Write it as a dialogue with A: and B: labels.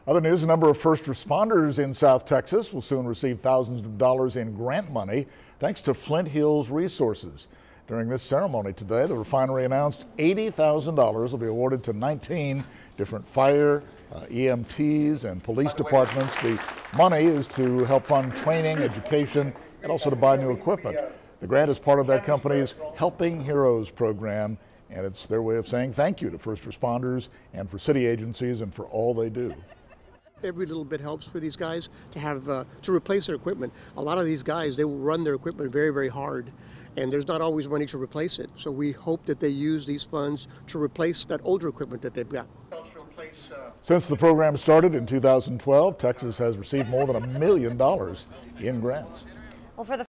A: Other news, a number of first responders in South Texas will soon receive thousands of dollars in grant money thanks to Flint Hills Resources. During this ceremony today, the refinery announced $80,000 will be awarded to 19 different fire, EMTs, and police departments. The money is to help fund training, education, and also to buy new equipment. The grant is part of that company's Helping Heroes program, and it's their way of saying thank you to first responders and for city agencies and for all they do.
B: Every little bit helps for these guys to have to replace their equipment. A lot of these guys, they will run their equipment very, very hard, and there's not always money to replace it. So we hope that they use these funds to replace that older equipment that they've got.
A: Since the program started in 2012, Texas has received more than $1 million in grants.
C: Well, for the